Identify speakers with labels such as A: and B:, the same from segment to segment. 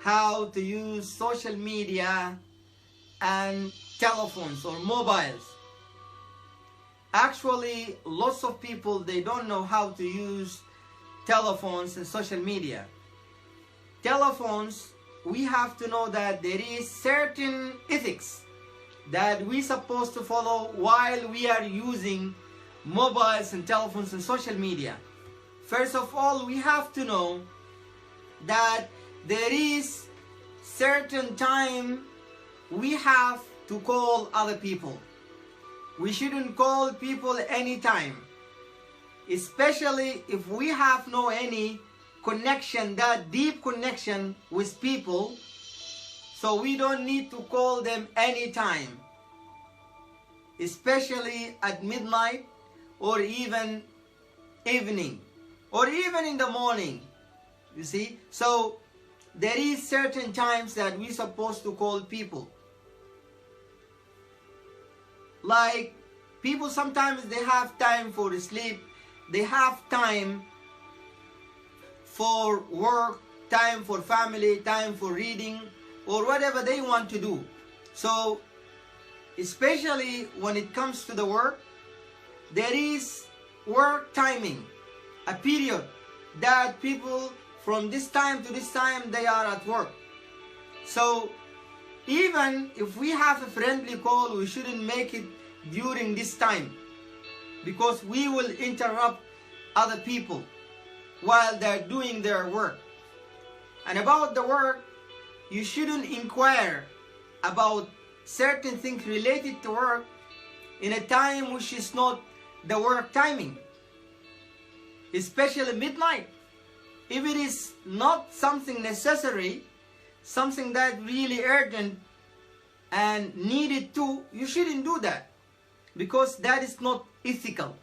A: how to use social media and telephones or mobiles. Actually, lots of people, they don't know how to use telephones and social media. Telephones, we have to know that there is certain ethics that we're supposed to follow while we are using mobiles and telephones and social media. First of all, we have to know that there is certain time we have to call other people. We shouldn't call people anytime, especially if we have no any connection, that deep connection with people, so we don't need to call them anytime, especially at midnight or even evening or even in the morning, you see. So there is certain times that we're supposed to call people. Like people, sometimes they have time for sleep, they have time for work, time for family, time for reading, or whatever they want to do. So especially when it comes to the work, there is work timing, a period that people from this time to this time they are at work. So even if we have a friendly call, we shouldn't make it during this time, because we will interrupt other people while they're doing their work. And about the work, you shouldn't inquire about certain things related to work in a time which is not the work timing, especially midnight. If it is not something necessary, something that really urgent and needed to, you shouldn't do that, because that is not ethical.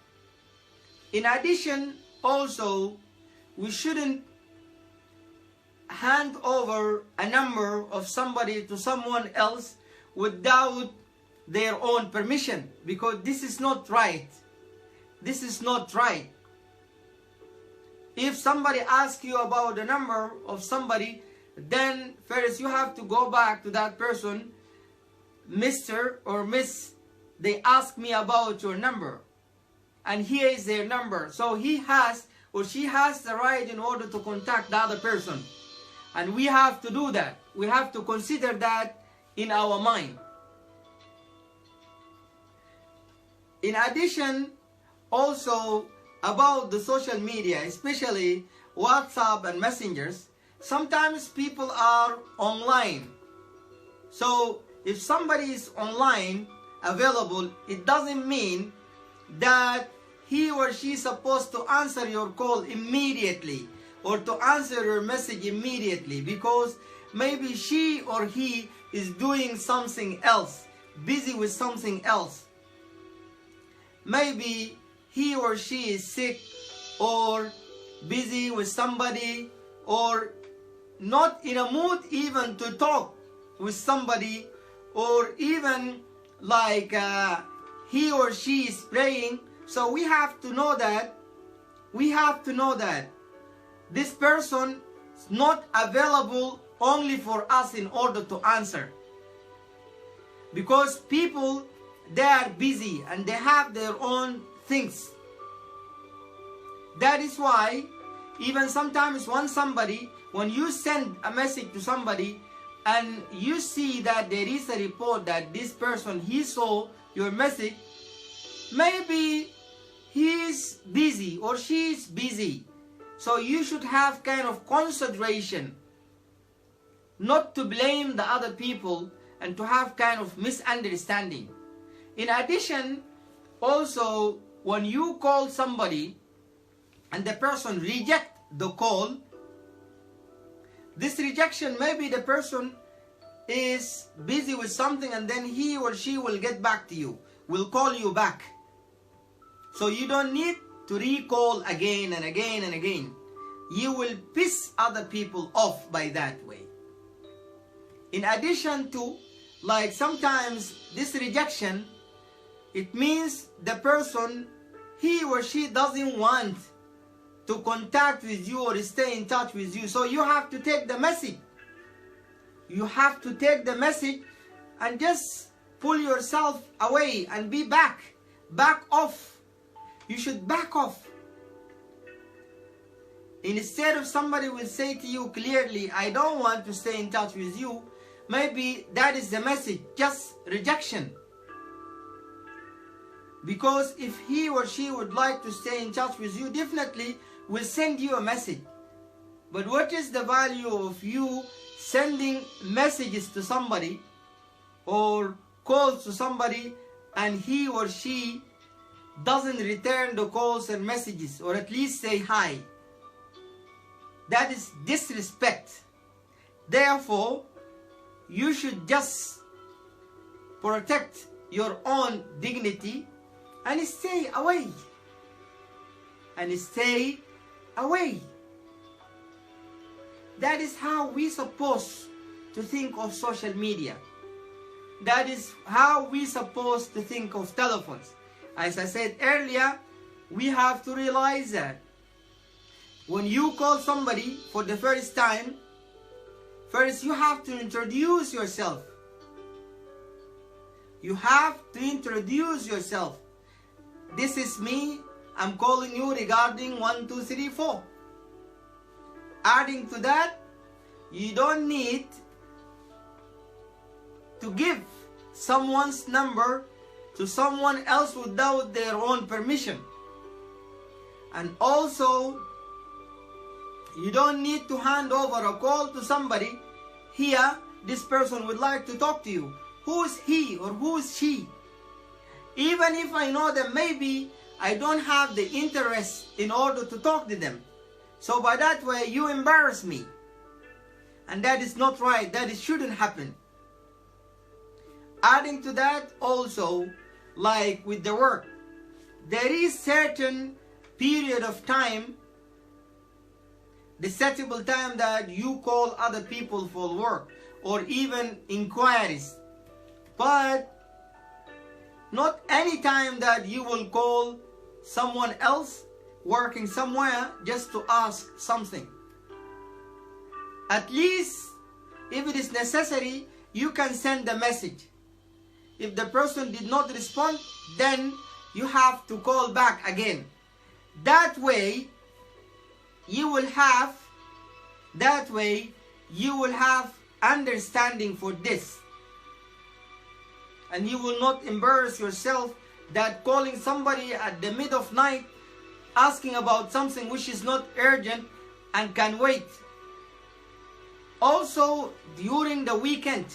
A: In addition, also, we shouldn't hand over a number of somebody to someone else without their own permission, because this is not right. This is not right. If somebody asks you about the number of somebody, then first you have to go back to that person. Mr. or Miss, they ask me about your number, and here is their number. So he has or she has the right in order to contact the other person. And we have to do that. We have to consider that in our mind. In addition, also about the social media, especially WhatsApp and messengers, sometimes people are online. So if somebody is online, available, it doesn't mean that he or she is supposed to answer your call immediately or to answer your message immediately, because maybe she or he is doing something else, busy with something else. Maybe he or she is sick or busy with somebody, or not in a mood even to talk with somebody, or even like he or she is praying. So we have to know that this person is not available only for us in order to answer, because people, they are busy and they have their own things. That is why even sometimes when you send a message to somebody and you see that there is a report that this person, he saw your message, maybe he is busy or she is busy. So you should have kind of consideration, not to blame the other people and to have kind of misunderstanding. In addition, also, when you call somebody and the person reject the call, this rejection, maybe the person is busy with something and then he or she will get back to you, will call you back. So you don't need to recall again and again and again. You will piss other people off by that way. In addition to, like sometimes this rejection, it means the person, he or she doesn't want to contact with you or stay in touch with you. So you have to take the message. you have to take the message and just pull yourself away and be back off. You should back off. Instead of somebody will say to you clearly, I don't want to stay in touch with you, maybe that is the message, just rejection. Because if he or she would like to stay in touch with you, definitely will send you a message. But what is the value of you sending messages to somebody or calls to somebody and he or she doesn't return the calls and messages, or at least say hi? That is disrespect. Therefore, you should just protect your own dignity and stay away. And stay away. That is how we supposed to think of social media. That is how we supposed to think of telephones. As I said earlier, we have to realize that when you call somebody for the first time, first you have to introduce yourself. You have to introduce yourself. This is me. I'm calling you regarding 1, 2, 3, 4. Adding to that, you don't need to give someone's number to someone else without their own permission. And also, you don't need to hand over a call to somebody. Here, this person would like to talk to you. Who is he or who is she? Even if I know them, maybe I don't have the interest in order to talk to them. So by that way, you embarrass me. And that is not right. That shouldn't happen. Adding to that also, like with the work, there is certain period of time, the setable time that you call other people for work or even inquiries. But not any time that you will call someone else working somewhere just to ask something. At least, if it is necessary, you can send a message. If the person did not respond, then you have to call back again. That way, you will have understanding for this. And you will not embarrass yourself that calling somebody at the mid of night asking about something which is not urgent and can wait. Also, during the weekend,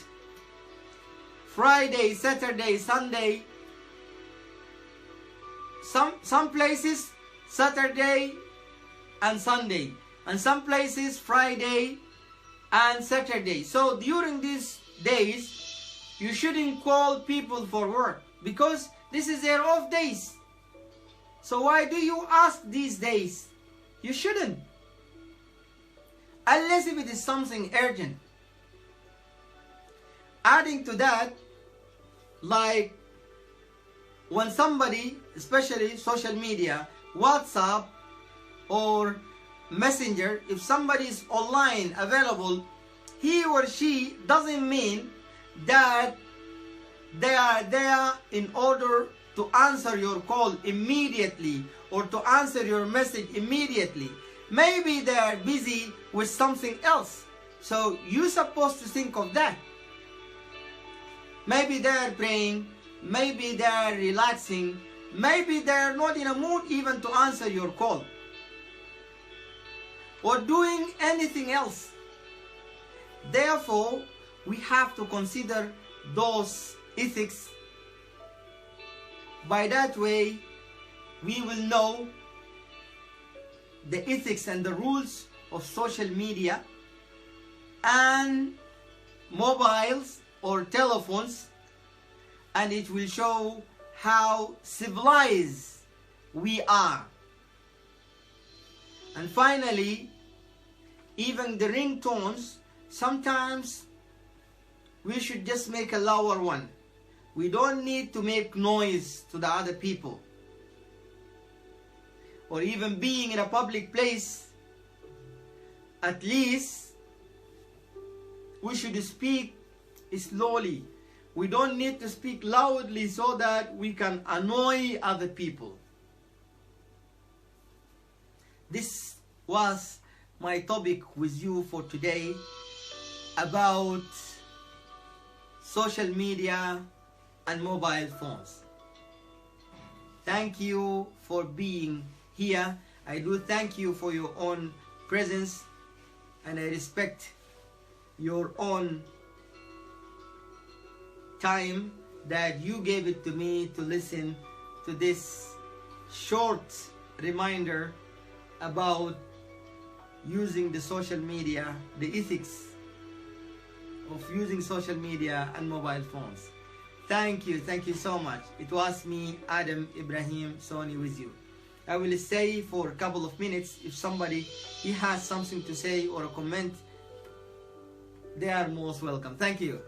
A: Friday, Saturday, Sunday, some places Saturday and Sunday, and some places Friday and Saturday. So during these days, you shouldn't call people for work because this is their off days. So why do you ask these days? You shouldn't. Unless if it is something urgent. Adding to that, like when somebody, especially social media, WhatsApp or Messenger, if somebody is online available, he or she doesn't mean that they are there in order to answer your call immediately or to answer your message immediately. Maybe they are busy with something else. So you're supposed to think of that. Maybe they are praying, maybe they are relaxing, maybe they are not in a mood even to answer your call, or doing anything else. Therefore, we have to consider those ethics. By that way, we will know the ethics and the rules of social media and mobiles or telephones, and it will show how civilized we are. And finally, even the ringtones, sometimes we should just make a lower one. We don't need to make noise to the other people. Or even being in a public place, at least we should speak slowly. We don't need to speak loudly so that we can annoy other people. This was my topic with you for today about social media and mobile phones. Thank you for being here. I do thank you for your own presence, and I respect your own time that you gave it to me to listen to this short reminder about using the social media, the ethics of using social media and mobile phones. Thank you so much. It was me, Adam Ibrahim Soni, with you. I will stay for a couple of minutes. If somebody has something to say or a comment, they are most welcome. Thank you.